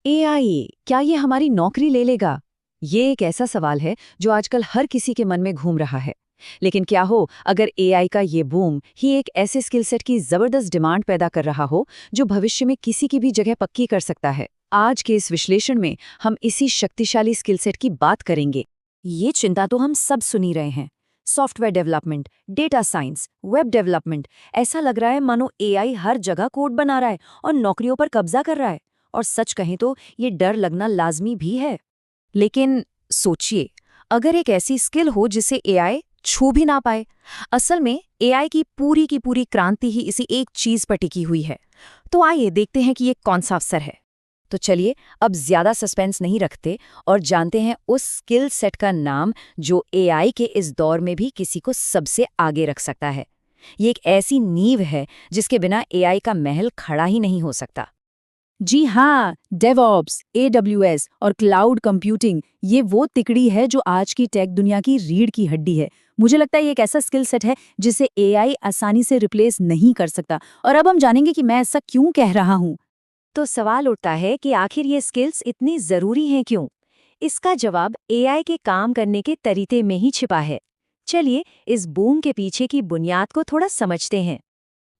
AI क्या ये हमारी नौकरी ले लेगा? ये एक ऐसा सवाल है जो आजकल हर किसी के मन में घूम रहा है। लेकिन क्या हो अगर एआई का ये बूम ही एक ऐसे स्किल सेट की जबरदस्त डिमांड पैदा कर रहा हो जो भविष्य में किसी की भी जगह पक्की कर सकता है। आज के इस विश्लेषण में हम इसी शक्तिशाली स्किल सेट की बात करेंगे। ये चिंता तो हम सब सुन ही रहे हैं। Software development, data science, web development, ऐसा लग रहा है मानो एआई हर जगह कोड बना रहा है और नौकरियों पर कब्जा कर रहा है। और सच कहें तो ये डर लगना लाजमी भी है। लेकिन सोचिए, अगर एक ऐसी स्किल हो जिसे एआई छू भी ना पाए। असल में एआई की पूरी क्रांति ही इसी एक चीज पर टिकी हुई है। तो आइए देखते हैं कि ये कौन सा अवसर है। तो चलिए अब ज्यादा सस्पेंस नहीं रखते और जानते हैं उस स्किल सेट का नाम जो एआई के इस दौर में भी किसी को सबसे आगे रख सकता है। ये एक ऐसी नींव है जिसके बिना एआई का महल खड़ा ही नहीं हो सकता। जी हाँ, डेवऑप्स, एडब्ल्यूएस और क्लाउड कंप्यूटिंग, ये वो तिकड़ी है जो आज की टेक दुनिया की रीढ़ की हड्डी है। मुझे लगता है ये एक ऐसा स्किल सेट है जिसे एआई आसानी से रिप्लेस नहीं कर सकता। और अब हम जानेंगे कि मैं ऐसा क्यों कह रहा हूँ। तो सवाल उठता है कि आखिर ये स्किल्स इतनी जरूरी हैं क्यों? इसका जवाब एआई के काम करने के तरीके में ही छिपा है। चलिए इस बूम के पीछे की बुनियाद को थोड़ा समझते हैं।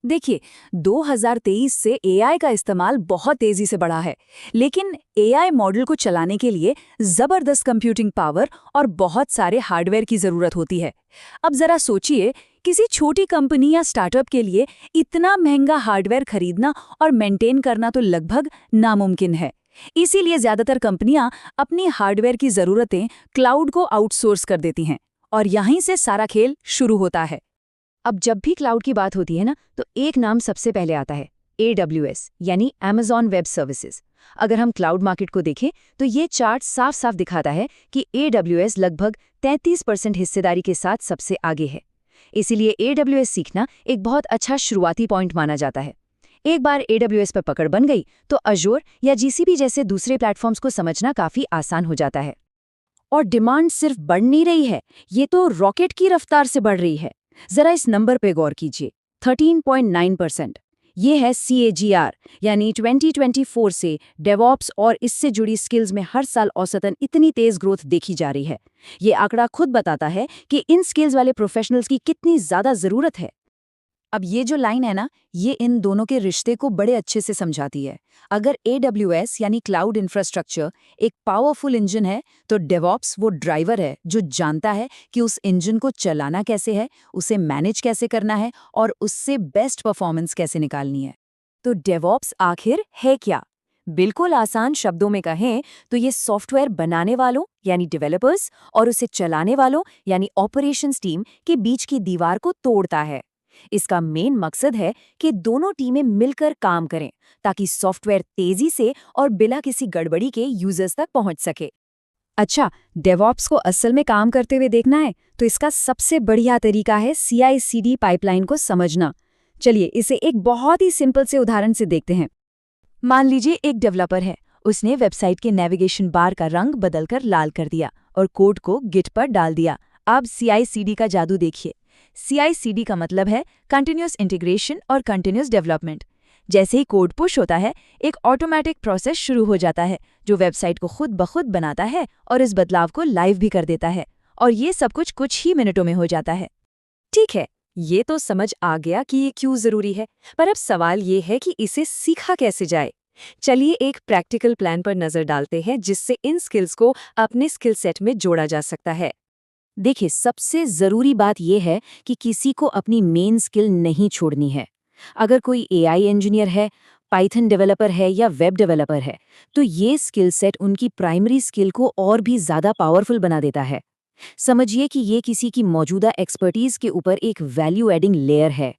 देखिए, 2023 से एआई का इस्तेमाल बहुत तेजी से बढ़ा है, लेकिन एआई मॉडल को चलाने के लिए जबरदस्त कंप्यूटिंग पावर और बहुत सारे हार्डवेयर की जरूरत होती है। अब जरा सोचिए, किसी छोटी कंपनी या स्टार्टअप के लिए इतना महंगा हार्डवेयर खरीदना और मेंटेन करना तो लगभग नामुमकिन है। इसीलिए ज्यादातर कंपनियां अपनी हार्डवेयर की जरूरतें क्लाउड को आउटसोर्स कर देती हैं और यहीं से सारा खेल शुरू होता है। अब जब भी क्लाउड की बात होती है ना, तो एक नाम सबसे पहले आता है, AWS यानी Amazon वेब सर्विसेज। अगर हम क्लाउड मार्केट को देखें तो ये चार्ट साफ साफ दिखाता है कि AWS लगभग 33% हिस्सेदारी के साथ सबसे आगे है। इसीलिए AWS सीखना एक बहुत अच्छा शुरुआती पॉइंट माना जाता है। एक बार AWS पर पकड़ बन गई तो अजूर या GCP जैसे दूसरे प्लेटफॉर्म्स को समझना काफी आसान हो जाता है। और डिमांड सिर्फ बढ़ नहीं रही है, ये तो रॉकेट की रफ्तार से बढ़ रही है। जरा इस नंबर पे गौर कीजिए, 13.9%। ये है CAGR, यानी 2024 से डेवऑप्स और इससे जुड़ी स्किल्स में हर साल औसतन इतनी तेज ग्रोथ देखी जा रही है। ये आंकड़ा खुद बताता है कि इन स्किल्स वाले प्रोफेशनल्स की कितनी ज्यादा जरूरत है। अब ये जो लाइन है ना, ये इन दोनों के रिश्ते को बड़े अच्छे से समझाती है। अगर AWS यानी क्लाउड इंफ्रास्ट्रक्चर एक पावरफुल इंजन है, तो डेवऑप्स वो ड्राइवर है जो जानता है कि उस इंजन को चलाना कैसे है, उसे मैनेज कैसे करना है और उससे बेस्ट परफॉर्मेंस कैसे निकालनी है। तो डेवऑप्स आखिर है क्या? बिल्कुल आसान शब्दों में कहें तो ये सॉफ्टवेयर बनाने वालों यानी डेवलपर्स और उसे चलाने वालों यानी ऑपरेशंस टीम के बीच की दीवार को तोड़ता है। इसका मेन मकसद है कि दोनों टीमें मिलकर काम करें ताकि सॉफ्टवेयर तेजी से और बिना किसी गड़बड़ी के यूजर्स तक पहुंच सके। अच्छा, डेवऑप्स को असल में काम करते हुए देखना है तो इसका सबसे बढ़िया तरीका है CI/CD पाइपलाइन को समझना। चलिए इसे एक बहुत ही सिंपल से उदाहरण से देखते हैं। मान लीजिए एक डेवलपर है, उसने वेबसाइट के नेविगेशन बार का रंग बदलकर लाल कर दिया और कोड को गिट पर डाल दिया। अब CI/CD का जादू देखिए। CI/CD का मतलब है कंटिन्यूअस इंटीग्रेशन और कंटिन्यूअस डेवलपमेंट। जैसे ही कोड पुश होता है, एक ऑटोमेटिक प्रोसेस शुरू हो जाता है जो वेबसाइट को खुद ब खुद बनाता है और इस बदलाव को लाइव भी कर देता है। और ये सब कुछ ही मिनटों में हो जाता है। ठीक है, ये तो समझ आ गया कि ये क्यों जरूरी है, पर अब सवाल ये है कि इसे सीखा कैसे जाए। चलिए एक प्रैक्टिकल प्लान पर नजर डालते हैं जिससे इन स्किल्स को अपने स्किल सेट में जोड़ा जा सकता है। देखिए, सबसे जरूरी बात यह है कि किसी को अपनी मेन स्किल नहीं छोड़नी है। अगर कोई AI इंजीनियर है, पाइथन डेवलपर है या वेब डेवलपर है, तो ये स्किल सेट उनकी प्राइमरी स्किल को और भी ज्यादा पावरफुल बना देता है। समझिए कि ये किसी की मौजूदा एक्सपर्टीज के ऊपर एक वैल्यू एडिंग लेयर है।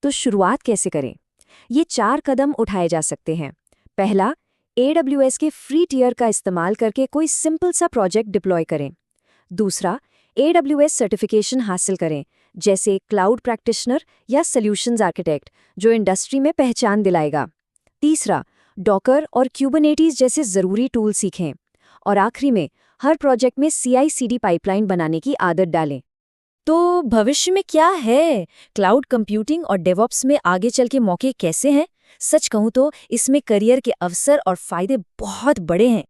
तो शुरुआत कैसे करें? ये 4 कदम उठाए जा सकते हैं। पहला, AWS के फ्री टियर का इस्तेमाल करके कोई सिंपल सा प्रोजेक्ट डिप्लॉय करें। दूसरा, AWS सर्टिफिकेशन हासिल करें, जैसे क्लाउड प्रैक्टिशनर या सॉल्यूशंस आर्किटेक्ट, जो इंडस्ट्री में पहचान दिलाएगा। तीसरा, डॉकर और क्यूबरनेटिस जैसे ज़रूरी टूल सीखें। और आखिरी में, हर प्रोजेक्ट में CI/CD पाइपलाइन बनाने की आदत डालें। तो भविष्य में क्या है? क्लाउड कंप्यूटिंग और डेवऑप्स में आगे चल के मौके कैसे हैं? सच कहूँ तो इसमें करियर के अवसर और फायदे बहुत बड़े हैं।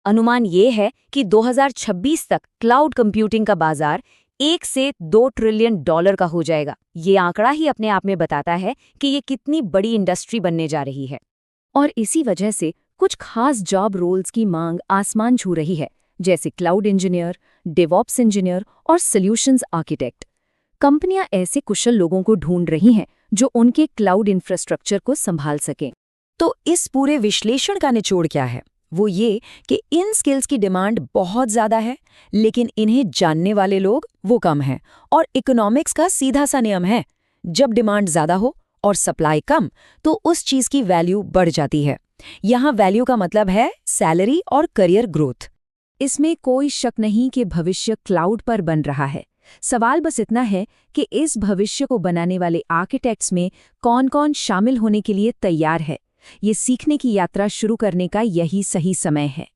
अनुमान ये है कि 2026 तक क्लाउड कंप्यूटिंग का बाजार 1 से 2 ट्रिलियन डॉलर का हो जाएगा। ये आंकड़ा ही अपने आप में बताता है कि ये कितनी बड़ी इंडस्ट्री बनने जा रही है। और इसी वजह से कुछ खास जॉब रोल्स की मांग आसमान छू रही है, जैसे क्लाउड इंजीनियर, डेवऑप्स इंजीनियर और सॉल्यूशंस आर्किटेक्ट। कंपनियां ऐसे कुशल लोगों को ढूंढ रही हैं जो उनके क्लाउड इंफ्रास्ट्रक्चर को संभाल सकें। तो इस पूरे विश्लेषण का निचोड़ क्या है? वो ये कि इन स्किल्स की डिमांड बहुत ज़्यादा है, लेकिन इन्हें जानने वाले लोग वो कम हैं। और इकोनॉमिक्स का सीधा सा नियम है, जब डिमांड ज़्यादा हो और सप्लाई कम तो उस चीज़ की वैल्यू बढ़ जाती है। यहाँ वैल्यू का मतलब है सैलरी और करियर ग्रोथ। इसमें कोई शक नहीं कि भविष्य क्लाउड पर बन रहा है। सवाल बस इतना है कि इस भविष्य को बनाने वाले आर्किटेक्ट्स में कौन-कौन शामिल होने के लिए तैयार है। ये सीखने की यात्रा शुरू करने का यही सही समय है।